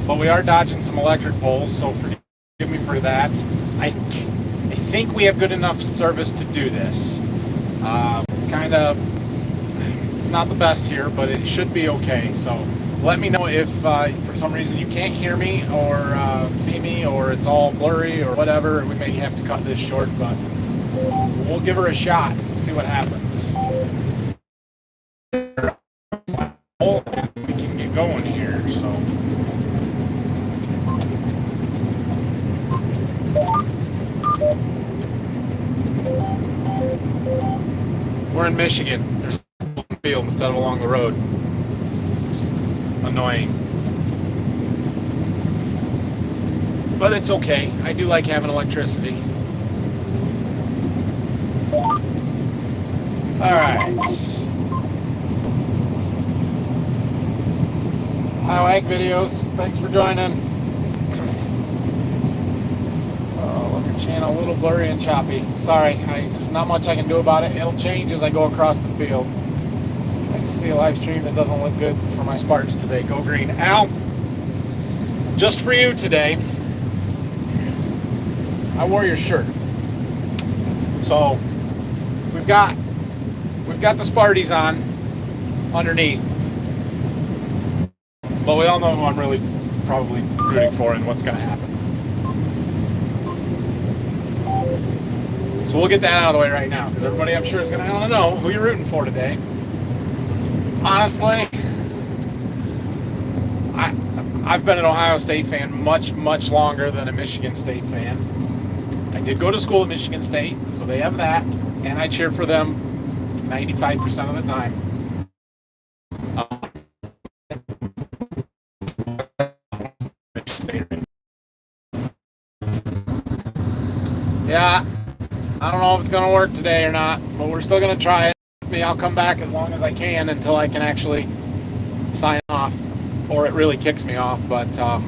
but we are dodging some electric poles, so forgive me for that. I think we have good enough service to do this. It's not the best here, but it should be okay. So let me know if for some reason you can't hear me or see me, or it's all blurry or whatever. We may have to cut this short, but we'll give her a shot and see what happens. We can get going here. So we're in Michigan. There's a field instead of along the road. It's annoying, but it's okay. I do like having electricity. All right. Hi, Ag Videos. Thanks for joining. Look at channel a little blurry and choppy. Sorry, there's not much I can do about it. It'll change as I go across the field. Nice to see a live stream that doesn't look good for my Spartans today. Go green. Al, just for you today, I wore your shirt. So we've got the Sparties on underneath, but we all know who I'm really probably rooting for and what's going to happen. So we'll get that out of the way right now, because everybody I'm sure is going to want to know who you're rooting for today. Honestly, I've been an Ohio State fan much longer than a Michigan State fan. I did go to school at Michigan State, so they have that, and I cheer for them 95% of the time. Yeah, I don't know if it's going to work today or not, but we're still going to try it. I'll come back as long as I can until I can actually sign off, or it really kicks me off, but I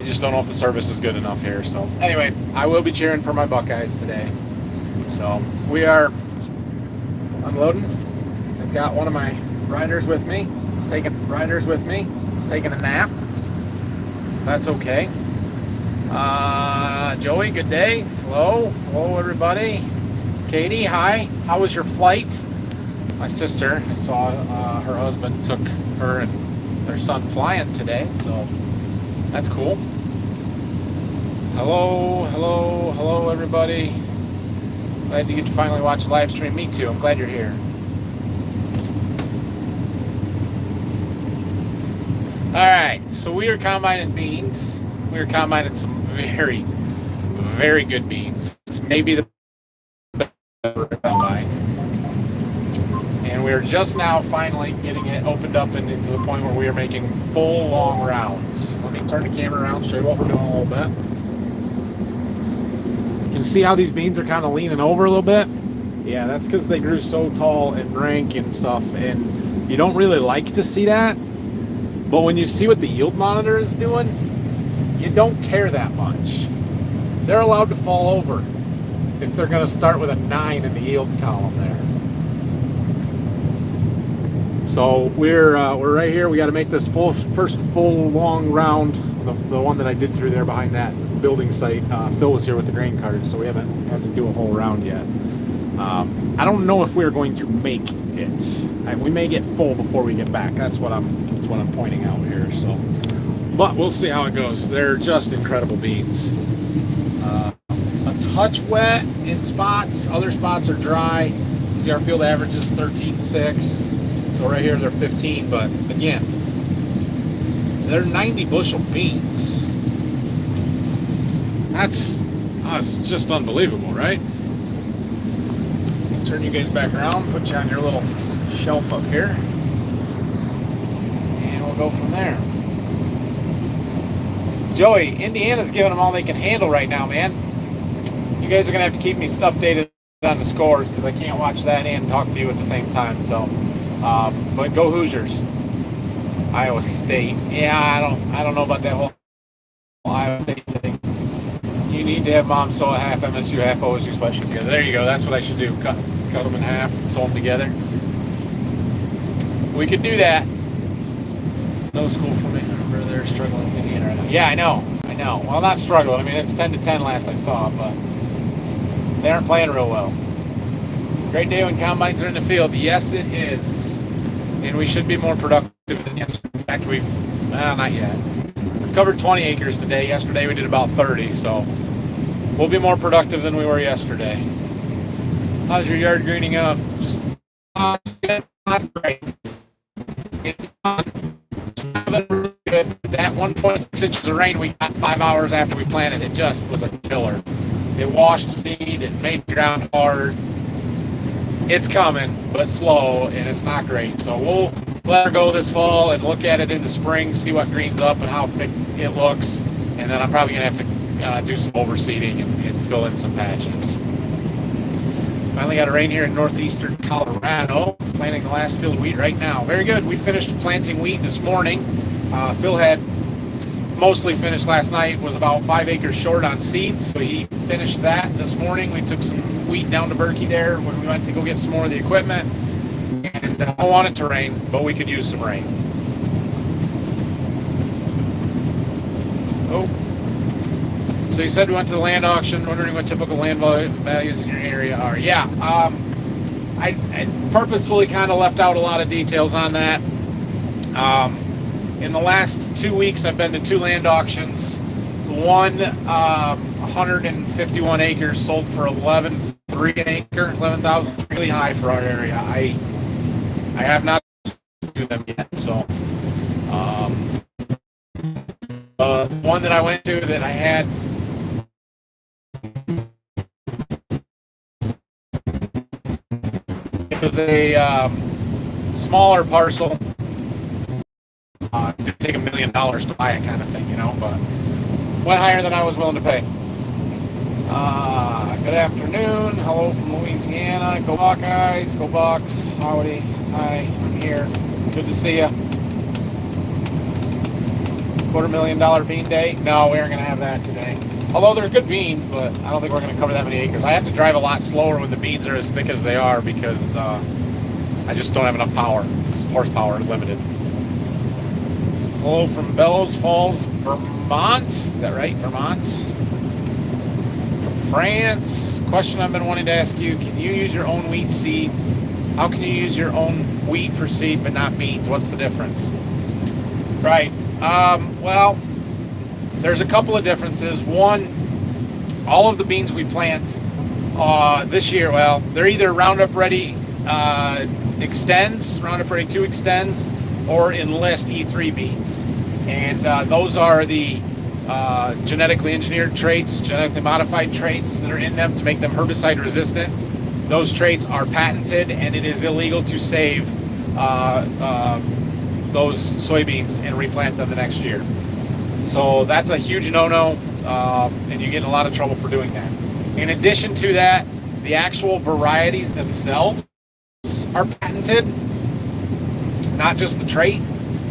just don't know if the service is good enough here. So anyway, I will be cheering for my Buckeyes today. So we are unloading. I've got one of my riders with me. It's taking a nap. That's okay. Joey, good day. Hello everybody. Katie, hi. How was your flight? My sister, I saw her husband took her and their son flying today, so that's cool. Hello everybody. Glad you get to finally watch the live stream. Me too. I'm glad you're here. All right, so we are combining beans. We are combining some very good beans. It's maybe the best combine. And we're just now finally getting it opened up and into the point where we are making full long rounds. Let me turn the camera around, show you what we're doing a little bit. You can see how these beans are kind of leaning over a little bit. Yeah, that's because they grew so tall and rank and stuff, and you don't really like to see that. But when you see what the yield monitor is doing, you don't care that much. They're allowed to fall over if they're going to start with a 9 in the yield column there. So we're right here. We got to make this first full long round, the one that I did through there behind that building site. Phil was here with the grain cart, so we haven't had to do a whole round yet. I don't know if we're going to make it. We may get full before we get back. That's what I'm pointing out here. So, but we'll see how it goes. They're just incredible beans. A touch wet in spots. Other spots are dry. See, our field average is 13.6. So right here they're 15. But again, they're 90 bushel beans. That's just unbelievable, right? Turn you guys back around, put you on your little shelf up here, and we'll go from there. Joey, Indiana's giving them all they can handle right now, man. You guys are going to have to keep me updated on the scores because I can't watch that and talk to you at the same time. So, but go Hoosiers. Iowa State. Yeah, I don't know about that whole Iowa State thing. You need to have mom sew a half MSU, half OSU special together. There you go. That's what I should do. Cut them in half, sew them together. We could do that. No school for me. Remember, they're struggling with Indiana right now. Yeah, I know. Well, not struggling. I mean, it's 10-10 last I saw, but they aren't playing real well. Great day when combines are in the field. Yes, it is. And we should be more productive than yesterday. In fact, not yet. We've covered 20 acres today. Yesterday we did about 30, so we'll be more productive than we were yesterday. How's your yard greening up? Just not great. It's not really good. That 1.6 inches of rain we got 5 hours after we planted, it just was a killer. It washed seed, it made the ground hard. It's coming, but slow, and it's not great. So we'll let her go this fall and look at it in the spring, see what greens up and how thick it looks. And then I'm probably going to have to do some overseeding and fill in some patches. Finally got a rain here in northeastern Colorado. Planting the last field of wheat right now. Very good. We finished planting wheat this morning. Phil had mostly finished last night, was about 5 acres short on seeds, so he finished that this morning. We took some wheat down to Berkey there when we went to go get some more of the equipment. And I don't want it to rain, but we could use some rain. Oh. So you said we went to the land auction, wondering what typical land values in your area are. Yeah, I purposefully kind of left out a lot of details on that. In the last 2 weeks, I've been to 2 land auctions. One, 151 acres sold for $11,300 an acre, $11,000, really high for our area. I have not do them yet, so. One that I went to that I had. It was a smaller parcel. It did take $1 million to buy it, kind of thing, you know, but went higher than I was willing to pay. Good afternoon. Hello from Louisiana. Go Buckeyes. Go Bucks. Howdy. Hi. I'm here. Good to see you. $250,000 bean day. No, we aren't going to have that today. Although they're good beans, but I don't think we're going to cover that many acres. I have to drive a lot slower when the beans are as thick as they are because I just don't have enough power. Horsepower is limited. Hello from Bellows Falls, Vermont. Is that right? Vermont. From France. Question I've been wanting to ask you. Can you use your own wheat seed? How can you use your own wheat for seed but not beans? What's the difference? Right. Well, there's a couple of differences. One, all of the beans we plant this year, well, they're either Roundup Ready Extends, Roundup Ready 2 Extends, or Enlist E3 beans. And those are the genetically engineered traits, genetically modified traits that are in them to make them herbicide resistant. Those traits are patented, and it is illegal to save those soybeans and replant them the next year. So that's a huge no-no, and you get in a lot of trouble for doing that. In addition to that, the actual varieties themselves are patented, not just the trait,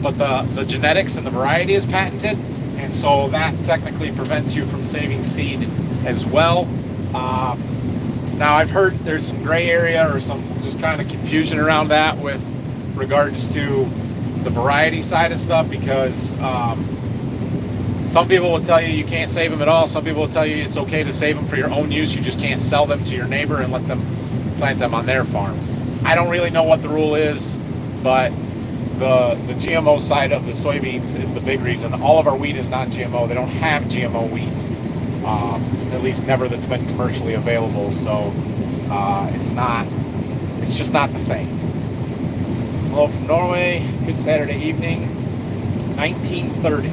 but the genetics and the variety is patented, and so that technically prevents you from saving seed as well. Now I've heard there's some gray area or some just kind of confusion around that with regards to the variety side of stuff, because some people will tell you you can't save them at all. Some people will tell you it's okay to save them for your own use. You just can't sell them to your neighbor and let them plant them on their farm. I don't really know what the rule is, but the GMO side of the soybeans is the big reason. All of our wheat is non-GMO. They don't have GMO wheat, at least never that's been commercially available. So it's just not the same. Hello from Norway. Good Saturday evening. 1930.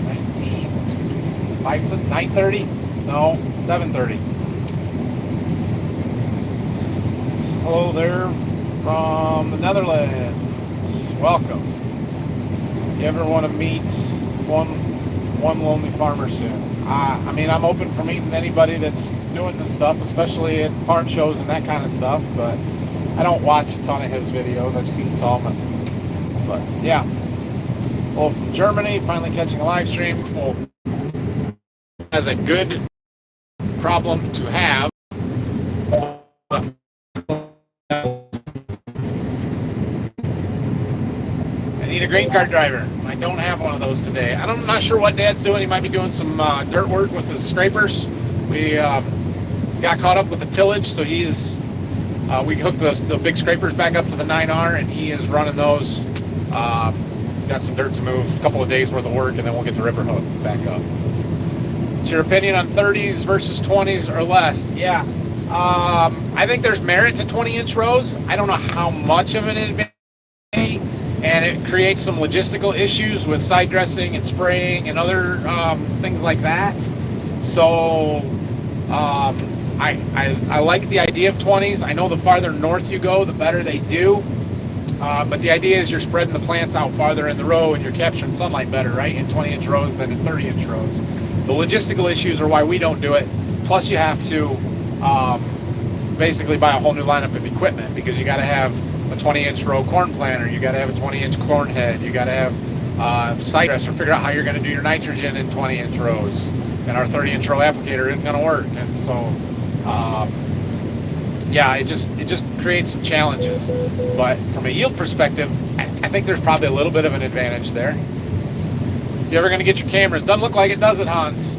9:30? No, 7:30. Hello there from the Netherlands. Welcome. You ever want to meet one lonely farmer soon? I mean, I'm open for meeting anybody that's doing this stuff, especially at farm shows and that kind of stuff, but I don't watch a ton of his videos. I've seen some, but yeah. Well, from Germany, finally catching a live stream. Well, as a good problem to have. I need a grain cart driver. My don't have one of those today. I'm not sure what Dad's doing. He might be doing some dirt work with his scrapers. We got caught up with the tillage, so we hooked the big scrapers back up to the 9R, and he is running those. Got some dirt to move, a couple of days worth of work, and then we'll get the ripper hook back up. What's your opinion on 30s versus 20s or less? Yeah, I think there's merit to 20-inch rows. I don't know how much of an advantage, and it creates some logistical issues with side dressing and spraying and other things like that. So I like the idea of 20s. I know the farther north you go, the better they do. But the idea is you're spreading the plants out farther in the row and you're capturing sunlight better, right, in 20-inch rows than in 30-inch rows. The logistical issues are why we don't do it. Plus you have to basically buy a whole new lineup of equipment, because you got to have a 20-inch row corn planter, you got to have a 20-inch corn head, you got to have side dresser, figure out how you're going to do your nitrogen in 20-inch rows. And our 30-inch row applicator isn't going to work. And so, yeah, it just creates some challenges. But from a yield perspective, I think there's probably a little bit of an advantage there. You ever going to get your cameras? Doesn't look like it, does it, Hans?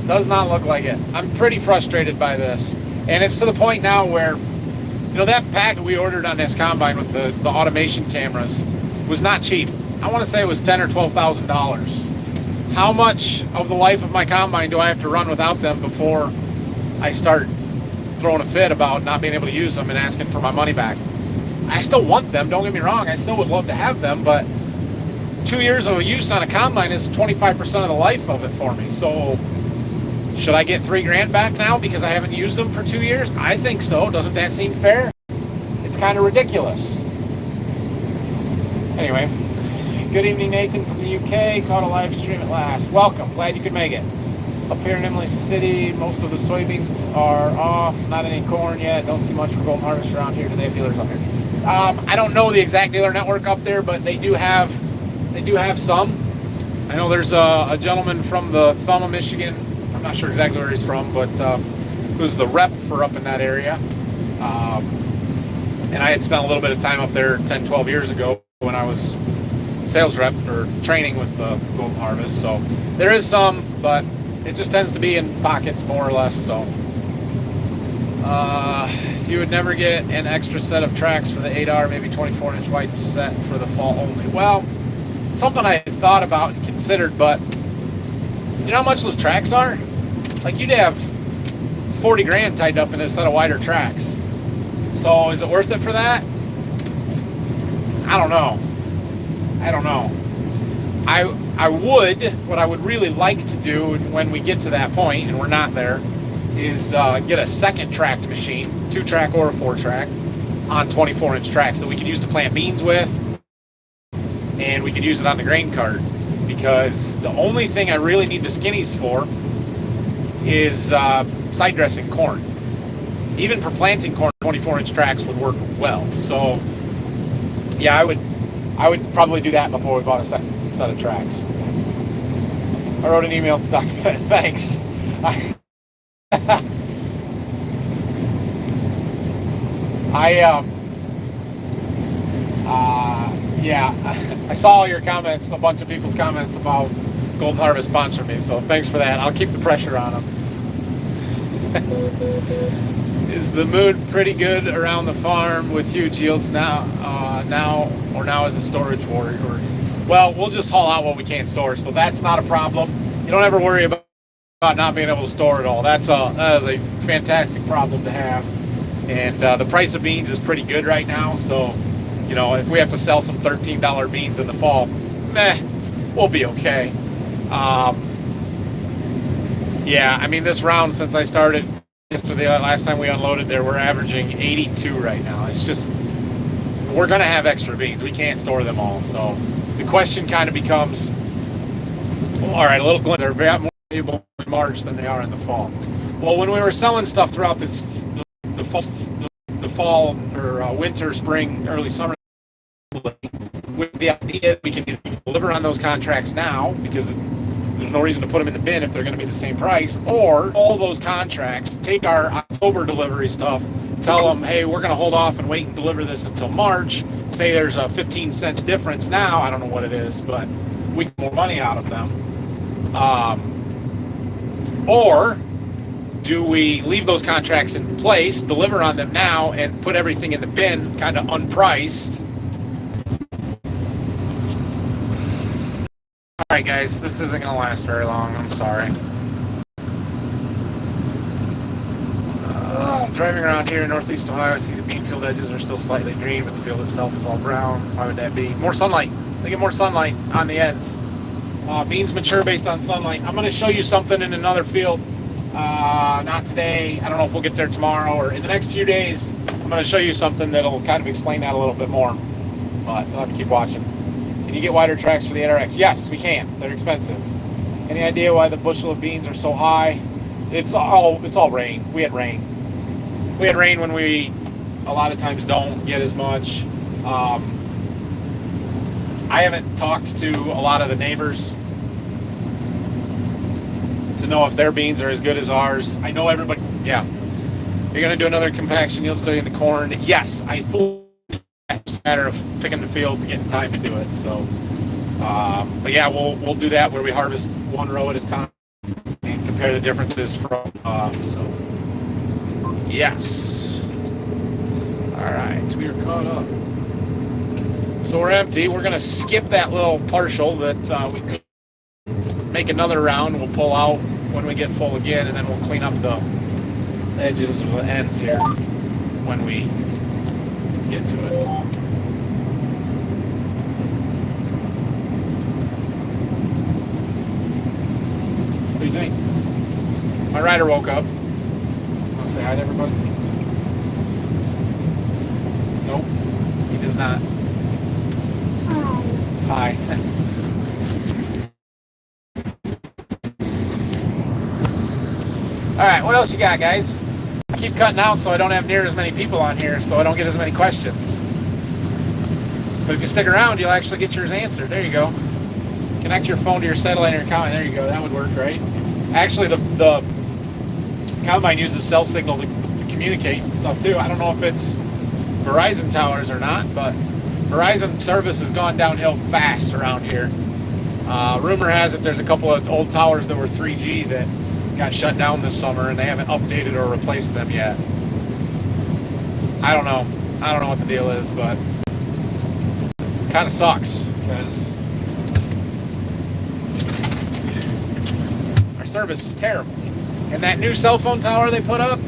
Does not look like it. I'm pretty frustrated by this. And it's to the point now where, that pack that we ordered on this combine with the automation cameras was not cheap. I want to say it was $10,000 or $12,000. How much of the life of my combine do I have to run without them before I start throwing a fit about not being able to use them and asking for my money back? I still want them, don't get me wrong. I still would love to have them, but 2 years of use on a combine is 25% of the life of it for me. So should I get $3,000 back now because I haven't used them for 2 years? I think so. Doesn't that seem fair? It's kind of ridiculous. Anyway, good evening, Nathan from the UK. Caught a live stream at last. Welcome. Glad you could make it. Up here in Emily City, most of the soybeans are off. Not any corn yet. Don't see much for Golden Harvest around here. Do they have dealers up here? I don't know the exact dealer network up there, but they do have some. I know there's a gentleman from the Thumb of Michigan. I'm not sure exactly where he's from, but who's the rep for up in that area. And I had spent a little bit of time up there 10, 12 years ago when I was sales rep or training with the Golden Harvest. So there is some, but it just tends to be in pockets more or less. So you would never get an extra set of tracks for the 8R, maybe 24-inch white set for the fall only. Well, something I had thought about and considered, but you know how much those tracks are? Like, you'd have 40 grand tied up in a set of wider tracks. So is it worth it for that? I don't know. What I would really like to do when we get to that point, and we're not there, is get a second tracked machine, 2-track or a 4-track, on 24-inch tracks that we can use to plant beans with, and we could use it on the grain cart. Because the only thing I really need the skinnies for is side dressing corn. Even for planting corn, 24-inch tracks would work well. So yeah, I would probably do that before we bought a second set of tracks. I wrote an email to Dr. Bennett. Thanks. Yeah, I saw all your comments, a bunch of people's comments about Golden Harvest sponsoring me, so thanks for that. I'll keep the pressure on them. Is the mood pretty good around the farm with huge yields now as the storage worries? Well, we'll just haul out what we can't store, so that's not a problem. You don't ever worry about not being able to store it all. That is a fantastic problem to have. And the price of beans is pretty good right now, so if we have to sell some $13 beans in the fall, we'll be okay. Yeah, I mean, this round, since I started after the last time we unloaded there, we're averaging 82 right now. It's just, we're going to have extra beans. We can't store them all. So the question kind of becomes, all right, a little glimpse. They're very more valuable in March than they are in the fall. Well, when we were selling stuff throughout the fall or winter, spring, early summer, with the idea that we can deliver on those contracts now, because there's no reason to put them in the bin if they're going to be the same price, or all those contracts, take our October delivery stuff, tell them, hey, we're going to hold off and wait and deliver this until March. Say there's a 15 cents difference now. I don't know what it is, but we get more money out of them? Or do we leave those contracts in place, deliver on them now, and put everything in the bin kind of unpriced? Alright guys, this isn't going to last very long, I'm sorry. Driving around here in northeast Ohio, I see the bean field edges are still slightly green, but the field itself is all brown. Why would that be? More sunlight. They get more sunlight on the ends. Beans mature based on sunlight. I'm going to show you something in another field. Not today. I don't know if we'll get there tomorrow or in the next few days. I'm going to show you something that'll kind of explain that a little bit more. But you'll have to keep watching. Can you get wider tracks for the NRX? Yes, we can. They're expensive. Any idea why the bushel of beans are so high? It's all rain. We had rain. We had rain when we a lot of times don't get as much. I haven't talked to a lot of the neighbors to know if their beans are as good as ours. I know everybody, yeah. You're going to do another compaction yield study in the corn? Yes, I fully. It's a matter of picking the field and getting time to do it. So, but yeah, we'll do that where we harvest one row at a time and compare the differences from. So, yes. All right, we are caught up. So we're empty. We're gonna skip that little partial that we could make another round. We'll pull out when we get full again, and then we'll clean up the edges of the ends here when we get to it. What do you think? My rider woke up. Want to say hi to everybody? Nope, he does not. Hi. All right, what else you got, guys? I keep cutting out so I don't have near as many people on here, so I don't get as many questions. But if you stick around, you'll actually get yours answered. There you go. Connect your phone to your satellite or your combine. There you go. That would work, right? Actually, the combine uses cell signal to communicate and stuff too. I don't know if it's Verizon towers or not, but Verizon service has gone downhill fast around here. Rumor has it there's a couple of old towers that were 3G that got shut down this summer, and they haven't updated or replaced them yet. I don't know. I don't know what the deal is, but it kind of sucks because our service is terrible. And that new cell phone tower they put up,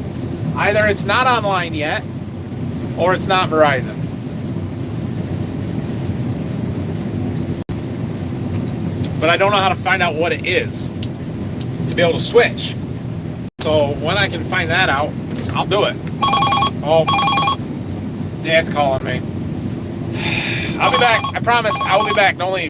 either it's not online yet or it's not Verizon. But I don't know how to find out what it is to be able to switch. So when I can find that out, I'll do it. Oh, Dad's calling me. I'll be back. I promise I will be back. Don't leave.